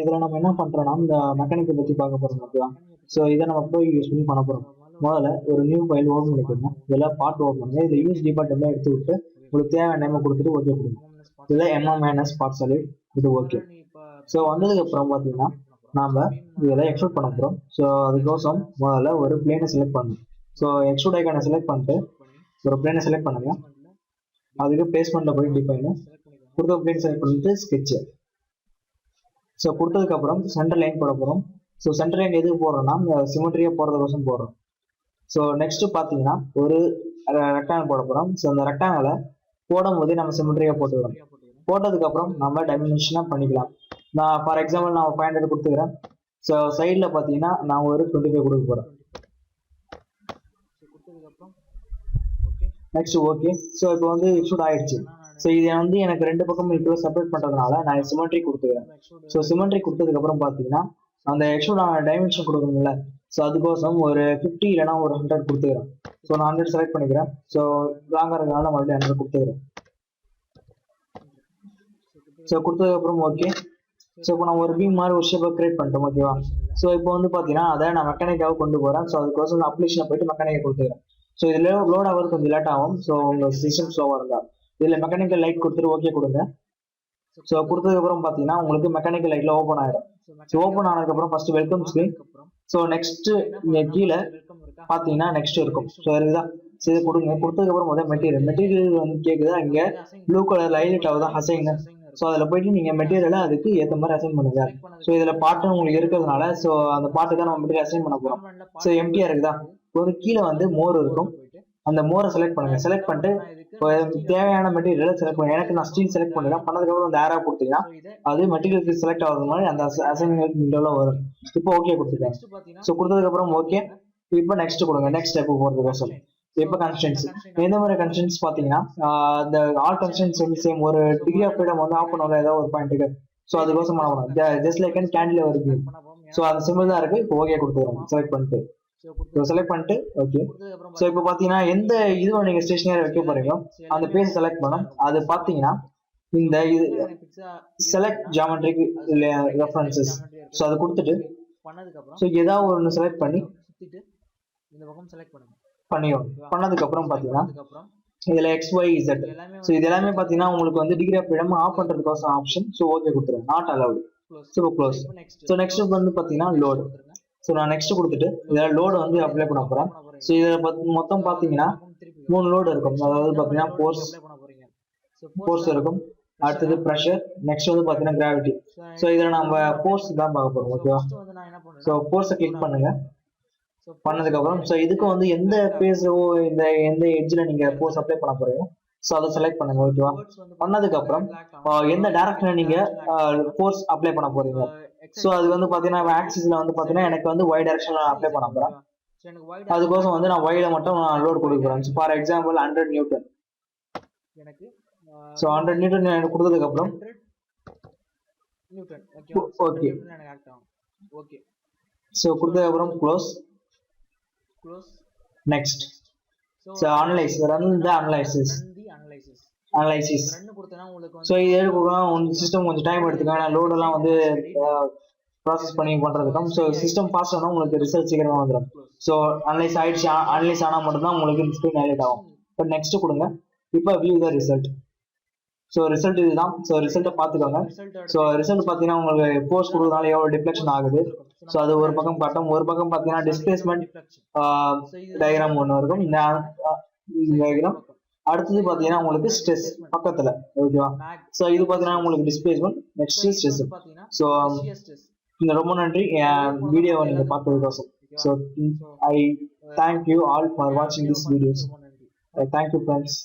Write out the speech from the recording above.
இதில் நம்ம என்ன பண்ணுறோம்னா இந்த மெக்கானிக்கை பற்றி பார்க்க போகிறோம் ஓகேவா. ஸோ இதை நம்ம போய் யூஸ் பண்ணி பண்ண போகிறோம். முதல்ல ஒரு நியூ ஃபைல் ஓப்பன் பண்ணிக்கோங்க. இதில் பார்ட் ஓப்பன் பண்ணுங்க. இதில் யூஸ் டிபார்ட்மெண்ட்லாம் எடுத்து விட்டு உங்களுக்கு தேவையான நேமை கொடுத்துட்டு ஓகே கொடுங்க. இதில் MM- பார்ட் சாலிட் இது ஓகே. ஸோ வந்ததுக்கப்புறம் பார்த்தீங்கன்னா நாம் இதில் எக்ஸ்ட்ரூட் பண்ண போகிறோம். ஸோ அதுக்கோசம் முதல்ல ஒரு பிளேனை செலக்ட் பண்ணணும். ஸோ எக்ஸ்ட்ரூட் ஐக்கானை செலக்ட் பண்ணிட்டு ஒரு பிளேனை செலக்ட் பண்ணுங்க. அதுக்கு பிளேஸ்மெண்ட்டில் போய் டிஃபைனு கொடுத்த பிளேன் செலக்ட் பண்ணிட்டு ஸ்கெட்சு. ஸோ கொடுத்ததுக்கப்புறம் சென்டர் லைன் போட போகிறோம். ஸோ சென்டர் லைன் எதுக்கு போடுறோம்னா சிமெட்ரியாக போகிறதுக்கோசம் போடுறோம். ஸோ நெக்ஸ்ட்டு பார்த்தீங்கன்னா ஒரு ரெக்டாங்கிள் போட போகிறோம். ஸோ அந்த ரெக்டாங்கிளை போடும் போதே நம்ம சிமெட்ரியாக போட்டுக்கிறோம். போட்டதுக்கப்புறம் நம்ம டைமென்ஷனாக பண்ணிக்கலாம். நான் ஃபார் எக்ஸாம்பிள் நான் 500 கொடுத்துக்கிறேன். ஸோ சைடில் பார்த்தீங்கன்னா நான் ஒரு 25 கொடுக்க போகிறேன். Next okay. ஸோ இப்போ வந்து எக்ஸ்ட்ரூட் ஆயிடுச்சு. ஸோ இதை வந்து எனக்கு ரெண்டு பக்கமும் இப்போ செப்பரேட் பண்ணுறதுனால நான் சிமெட்ரி கொடுத்துக்கிறேன். ஸோ சிமெட்ரி கொடுத்ததுக்கப்புறம் பார்த்தீங்கன்னா அந்த எக்ஸ்ட்ரூட் டைமென்ஷன் கொடுக்கணும்ல. ஸோ அதுக்கோசம் ஒரு 50 இல்லைனா ஒரு 100 கொடுத்துக்கிறேன். ஸோ நான் 100 செலக்ட் பண்ணிக்கிறேன். ஸோ லாங்காக இருக்கிறதுனால மறுபடியும் 100 கொடுத்துக்கிறேன். ஸோ கொடுத்ததுக்கப்புறம் ஓகே. ஸோ இப்போ நான் ஒரு பீம் மாதிரி ஒரு ஷேப்பை கிரியேட் பண்ணிட்டோம் ஓகேவா. ஸோ இப்போ வந்து பார்த்தீங்கன்னா அதை நான் மெக்கானிக்காக கொண்டு போகிறேன். ஸோ அதுக்கோசம் நான் அப்ளிகேஷனை போயிட்டு மெக்கானிக்கை கொடுத்துக்கிறேன். ஸோ இதில் லோட் ஆகிறது கொஞ்சம் லேட் ஆகும். ஸோ உங்கள் சிஸ்டம் ஸ்லோவாக இருந்தால் இதில் மெக்கானிக்கல் லைட் கொடுத்துட்டு ஓகே கொடுங்க. ஸோ கொடுத்ததுக்கப்புறம் பார்த்தீங்கன்னா உங்களுக்கு மெக்கானிக்கல் லைட்டில் ஓப்பன் ஆகிடும். ஸோ ஓப்பன் ஆனதுக்கப்புறம் first welcome screen. So next இங்கே கீழே பார்த்தீங்கன்னா நெக்ஸ்ட் இருக்கும். ஸோ இதுதான். ஸோ இதை கொடுங்க. கொடுத்ததுக்கப்புறம் முதல் மெட்டீரியல் வந்து கேட்குதா இங்கே ப்ளூ கலர் ஹைலைட் ஆகுதா அசைங்க. ஸோ அதில் போயிட்டு நீங்கள் மெட்டீரியலை அதுக்கு ஏற்ற மாதிரி அசைன் பண்ணுங்க. ஸோ இதில் பாட்டு உங்களுக்கு இருக்கிறதுனால ஸோ அந்த பாட்டு தான் நம்ம மெட்டீரியல் அசைன் பண்ண போகிறோம். ஸோ எம்டியாக இருக்குதா ஒரு கீழே வந்து மோர் இருக்கும். அந்த மோரை செலக்ட் பண்ணுங்க. செலக்ட் பண்ணிட்டு தேவையான மெட்டீரியலை செலக்ட் பண்ணுங்க. எனக்கு நான் ஸ்டீல் செலக்ட் பண்ணுறேன். பண்ணதுக்கப்புறம் அந்த ஏரா கொடுத்தீங்கன்னா அது மெட்டீரியல் செலக்ட் ஆகுறது மாதிரி அந்த அசைன்மெண்ட் விண்டோவில் வரும். இப்போ ஓகே கொடுத்துருக்கேன். ஸோ கொடுத்ததுக்கப்புறம் ஓகே. இப்போ நெக்ஸ்ட் கொடுங்க. நெக்ஸ்ட் ஸ்டெப் போகிறதுக்கோசம் இப்போ கன்ஸ்டன்ஸ் எந்த மாதிரி கன்ஸ்டன்ஸ் பார்த்தீங்கன்னா இந்த ஆல் கன்ஸ்டன்ஸ் வந்து சேம் ஒரு டிகிரி ஆஃப் ஃப்ரீடம் வந்து ஆஃப் பண்ணல ஏதாவது ஒரு பாயிண்ட்டுக்கு. ஸோ அதுக்கோசம் பண்ணணும். ஜஸ்ட் லைக் அண்ட் கேண்டில் வருது. ஸோ அந்த சிம்பிள் தான் இருக்குது. இப்போ ஓகே கொடுத்துருவோம். செலக்ட் பண்ணிட்டு செலக்ட் பண்ணிட்டு ஓகே. ஸோ இப்போ பார்த்தீங்கன்னா எந்த இதுவும் நீங்கள் ஸ்டேஷனரி வைக்க போறீங்களோ அந்த பேஜ் செலக்ட் பண்ணும். அது பார்த்தீங்கன்னா இந்த இது செலக்ட் ஜாமெட்ரிக் ரெஃபரன்சஸ். ஸோ அதை கொடுத்துட்டு ஸோ ஏதாவது ஒன்று செலக்ட் பண்ணி பண்ணிடும். பண்ணதுக்கப்புறம் பார்த்தீங்கன்னா இதில் XYZ. ஸோ இது எல்லாமே பார்த்தீங்கன்னா உங்களுக்கு வந்து டிகிரி ஆஃப் ஃப்ரீடம் ஆஃப் பண்ணுறதுக்கோசம் ஆப்ஷன். ஸோ ஓகே கொடுத்துருங்க. Not allowed. So close. So next வந்து பார்த்தீங்கன்னா லோடு. ஸோ நான் நெக்ஸ்ட் கொடுத்துட்டு இதில் லோடு வந்து அப்ளை பண்ண போகிறேன். ஸோ இதில் மொத்தம் பார்த்தீங்கன்னா 3 லோடு இருக்கும். அதாவது பார்த்தீங்கன்னா ஃபோர்ஸ் இருக்கும். அடுத்தது ப்ரெஷர். நெக்ஸ்ட் வந்து பார்த்தீங்கன்னா கிராவிட்டி. ஸோ இதில் நம்ம ஃபோர்ஸ் தான் பார்க்க போகிறோம் ஓகேவா. ஸோ ஃபோர்ஸை கிளிக் பண்ணுங்க. பண்ணதுக்கப்புறம் ஸோ இதுக்கு வந்து எந்த பேஸோ எந்த எட்ஜில் நீங்கள் ஃபோர்ஸ் அப்ளை பண்ண போகிறீங்க ஸோ அதை செலக்ட் பண்ணுங்க ஓகேவா. பண்ணதுக்கப்புறம் எந்த டைரக்ஷனில் நீங்கள் ஃபோர்ஸ் அப்ளை பண்ண போகிறீங்க. ஸோ அது வந்து பார்த்தீங்கன்னா ஆக்சிஸில் வந்து பார்த்தீங்கன்னா எனக்கு வந்து ஒய் டைரக்ஷனில் அப்ளை பண்ண போகிறேன். அதுக்கோசம் வந்து நான் ஒயில மட்டும் நான் லோட் கொடுக்க போகிறேன். For example 100 Newton. So 100 Newton எனக்கு கொடுத்ததுக்கப்புறம் ஓகே. ஸோ கொடுத்ததுக்கப்புறம் close. Next so analyse run the analysis. So இது எடுக்கலாம். உங்கள் சிஸ்டம் கொஞ்சம் டைம் எடுத்துக்கலாம். ஏன்னா லோடெல்லாம் வந்து ப்ராசஸ் பண்ணி பண்ணுறதுக்கும். ஸோ சிஸ்டம் ஃபாஸ்ட் ஆனால் உங்களுக்கு ரிசல்ட் சீக்கிரமாக வந்துடும். ஸோ அனலைஸ் ஆயிடுச்சு. அனலைஸ் ஆனால் மட்டும்தான் உங்களுக்கு ஸ்க்ரீன் ஹைலைட் ஆகும். இப்போ நெக்ஸ்ட் கொடுங்க. இப்போ view the result. So result இதுதான். ஸோ ரிசல்ட்டை பார்த்துக்கோங்க. ஸோ ரிசல்ட் பார்த்தீங்கன்னா உங்களுக்கு போஸ்ட் கொடுக்குறதுனால எவ்வளோ டிஃப்ளெக்ஷன் ஆகுது. ஸோ அது ஒரு பக்கம் காட்டும். ஒரு பக்கம் பார்த்தீங்கன்னா டிஸ்பிளேஸ்மெண்ட் டயக்ராம் ஒன்று இருக்கும். இந்த டயக்ராம் அடுத்தது பார்த்தீங்கன்னா உங்களுக்கு ஸ்ட்ரெஸ் பக்கத்தில் ஓகேவா. ஸோ இது பார்த்தீங்கன்னா உங்களுக்கு டிஸ்பிளேஸ்மெண்ட் நெக்ஸ்ட் ஸ்ட்ரெஸ். ஸோ ரொம்ப நன்றி வீடியோவை நீங்கள் பார்த்ததுக்கோசம். So I thank you all for வாட்சிங் this videos. Thank you friends.